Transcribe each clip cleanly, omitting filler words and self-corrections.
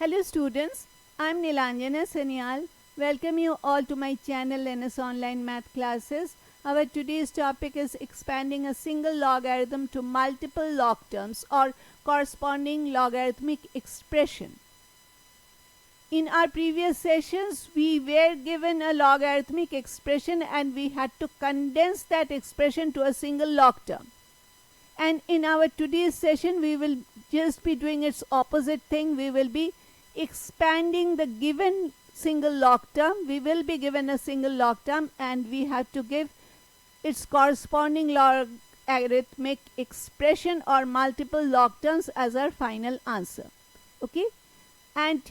Hello students, I am Nilanjana Sanyal. Welcome you all to my channel NS Online Math Classes. Our today's topic is expanding a single logarithm to multiple log terms or corresponding logarithmic expression. In our previous sessions, we were given a logarithmic expression and we had to condense that expression to a single log term. And in our today's session, we will just be doing its opposite thing. We will be expanding the given single log term. We will be given a single log term and we have to give its corresponding logarithmic expression or multiple log terms as our final answer. Okay, and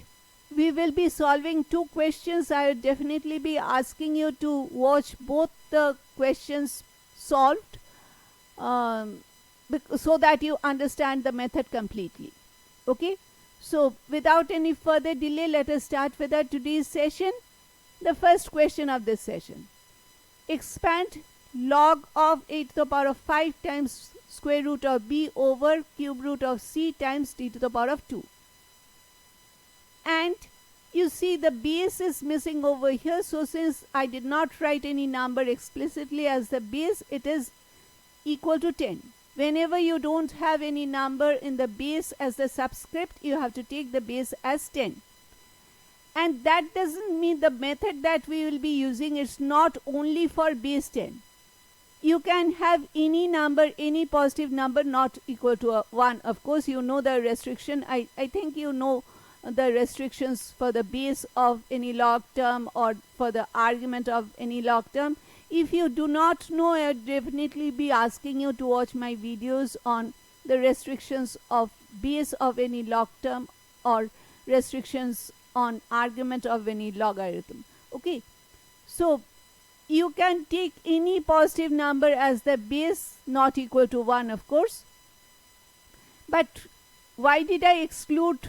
we will be solving two questions. I would definitely be asking you to watch both the questions solved so that you understand the method completely. Okay, so without any further delay, let us start with our today's session. The first question of this session: expand log of a to the power of 5 times square root of b over cube root of c times d to the power of 2. And you see the base is missing over here, so since I did not write any number explicitly as the base, it is equal to 10. Whenever you don't have any number in the base as the subscript, you have to take the base as 10. And that doesn't mean the method that we will be using is not only for base 10. You can have any number, any positive number not equal to 1. Of course, you know the restriction. I think you know the restrictions for the base of any log term or for the argument of any log term. If you do not know, I would definitely be asking you to watch my videos on the restrictions of base of any log term or restrictions on argument of any logarithm. Okay, so you can take any positive number as the base not equal to 1, of course. But why did I exclude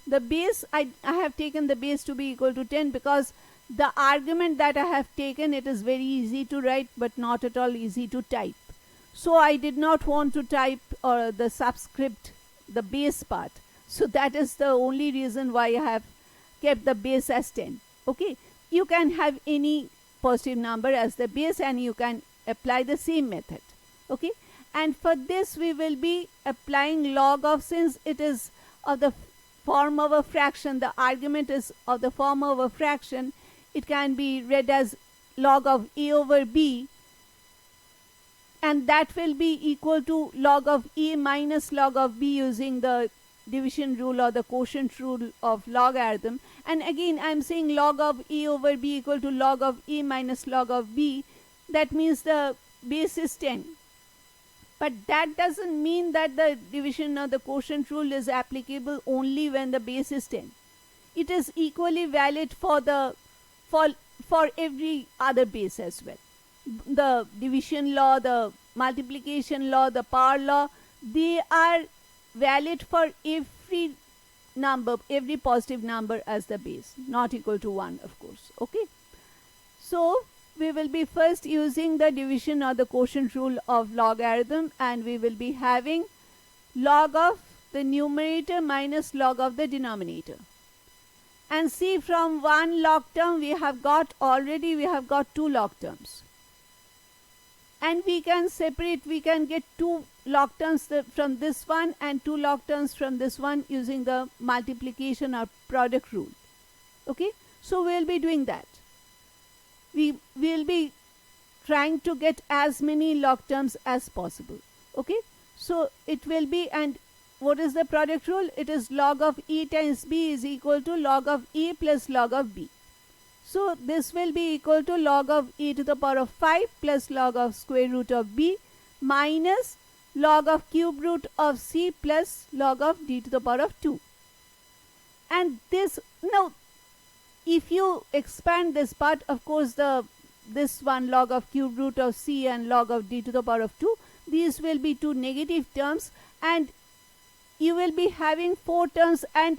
the base? I have taken the base to be equal to 10 because the argument that I have taken, it is very easy to write but not at all easy to type. So I did not want to type the subscript, the base part. So that is the only reason why I have kept the base as 10. Okay, you can have any positive number as the base and you can apply the same method. Okay, and for this we will be applying log of, since it is of the form of a fraction, the argument is of the form of a fraction, it can be read as log of a over b, and that will be equal to log of a minus log of b using the division rule or the quotient rule of logarithm. And again I am saying log of a over b equal to log of a minus log of b. That means the base is 10. But that doesn't mean that the division or the quotient rule is applicable only when the base is 10. It is equally valid for every other base as well. The division law, the multiplication law, the power law, they are valid for every number, every positive number as the base, not equal to 1, of course. Okay, so we will be first using the division or the quotient rule of logarithm, and we will be having log of the numerator minus log of the denominator. And see, from one log term we have got two log terms. And we can separate, we can get two log terms from this one and two log terms from this one using the multiplication or product rule. Okay, so we will be doing that. We will be trying to get as many log terms as possible. Okay, so it will be, and what is the product rule? It is log of a times b is equal to log of a plus log of b. So this will be equal to log of a to the power of 5 plus log of square root of b minus log of cube root of c plus log of d to the power of 2. And this, now if you expand this part, of course this one log of cube root of c and log of d to the power of 2, these will be two negative terms and you will be having 4 terms, and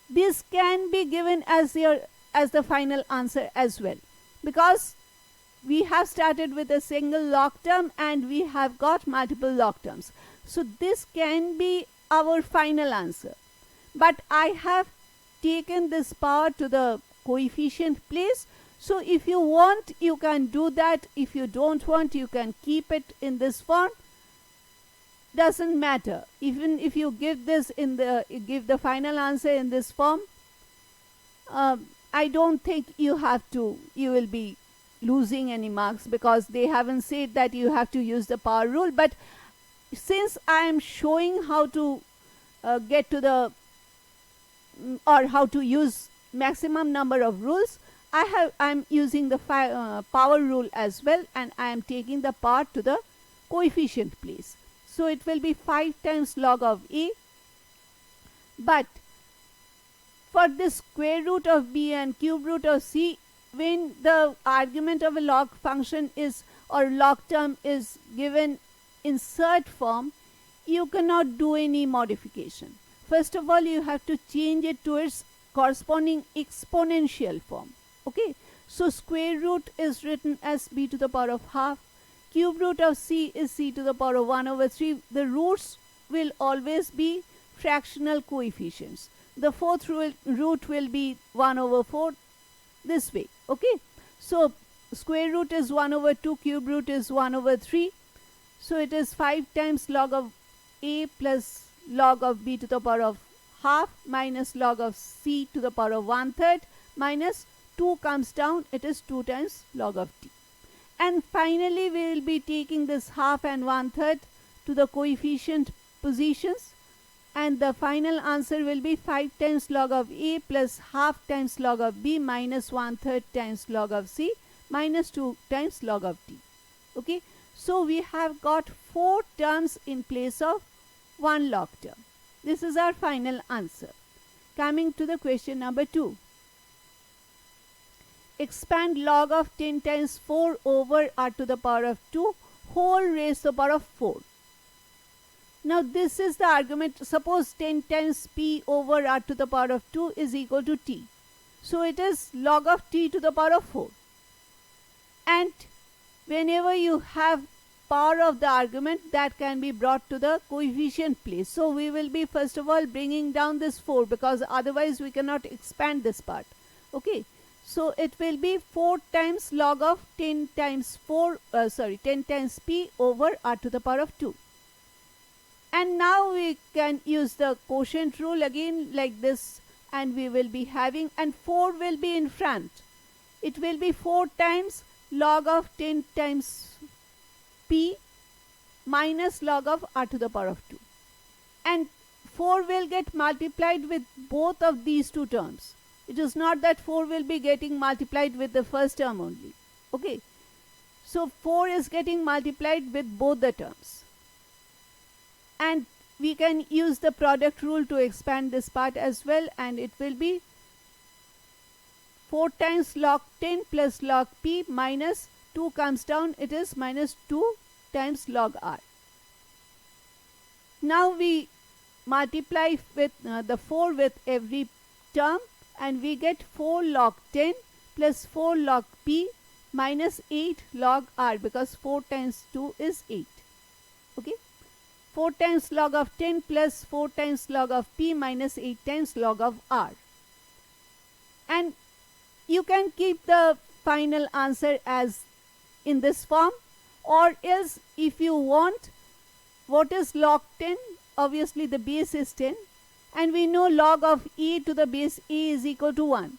this can be given as the final answer as well, because we have started with a single log term and we have got multiple log terms. So this can be our final answer. But I have taken this power to the coefficient place. So if you want, you can do that. If you don't want, you can keep it in this form. Doesn't matter. Even if you give the final answer in this form, I don't think you will be losing any marks, because they haven't said that you have to use the power rule. But since I am showing how to get to the or how to use maximum number of rules, I'm using the power rule as well, and I am taking the power to the coefficient place. So it will be 5 times log of a. But for this square root of b and cube root of c, when the argument of a log function is or log term is given in surd form, you cannot do any modification. First of all, you have to change it to its corresponding exponential form. Okay, so square root is written as b to the power of half. Cube root of c is c to the power of 1 over 3. The roots will always be fractional coefficients. The fourth root will be 1 over 4, this way. Okay, so square root is 1 over 2, cube root is 1 over 3. So it is 5 times log of a plus log of b to the power of half minus log of c to the power of 1/3 minus 2 comes down, it is 2 times log of t. And finally we will be taking this half and 1/3 to the coefficient positions, and the final answer will be 5 times log of a plus half times log of b minus 1/3 times log of c minus 2 times log of t. Okay, so we have got 4 terms in place of 1 log term. This is our final answer. Coming to the question number 2. Expand log of 10 times 4 over r to the power of 2 whole raised to the power of 4. Now this is the argument. Suppose 10 times p over r to the power of 2 is equal to t. So it is log of t to the power of 4. And whenever you have power of the argument, that can be brought to the coefficient place. So we will be first of all bringing down this 4, because otherwise we cannot expand this part. Okay, so it will be 4 times log of 10 times 10 times p over r to the power of 2. And now we can use the quotient rule again like this, and we will be having, and 4 will be in front. It will be 4 times log of 10 times p minus log of r to the power of 2. And 4 will get multiplied with both of these two terms. It is not that 4 will be getting multiplied with the first term only. Okay, so 4 is getting multiplied with both the terms. And we can use the product rule to expand this part as well, and it will be 4 times log 10 plus log p minus 2 comes down, it is minus 2 times log r. Now we multiply with the 4 with every term, and we get 4 log 10 plus 4 log p minus 8 log r, because 4 times 2 is 8. Okay, 4 times log of 10 plus 4 times log of p minus 8 times log of r. And you can keep the final answer as in this form, or else if you want, what is log 10? Obviously the base is 10, and we know log of a to the base a is equal to 1.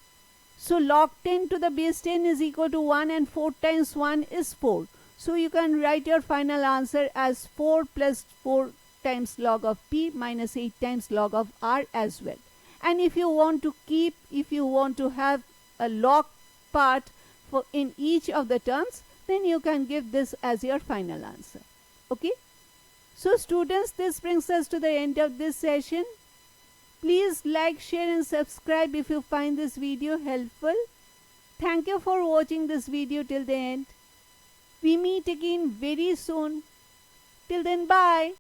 So log 10 to the base 10 is equal to 1, and 4 times 1 is 4. So you can write your final answer as 4 plus 4 times log of p minus 8 times log of r as well. And if you want to have a log part for in each of the terms, then you can give this as your final answer. Okay, so students, this brings us to the end of this session. Please like, share and subscribe if you find this video helpful. Thank you for watching this video till the end. We meet again very soon. Till then, bye.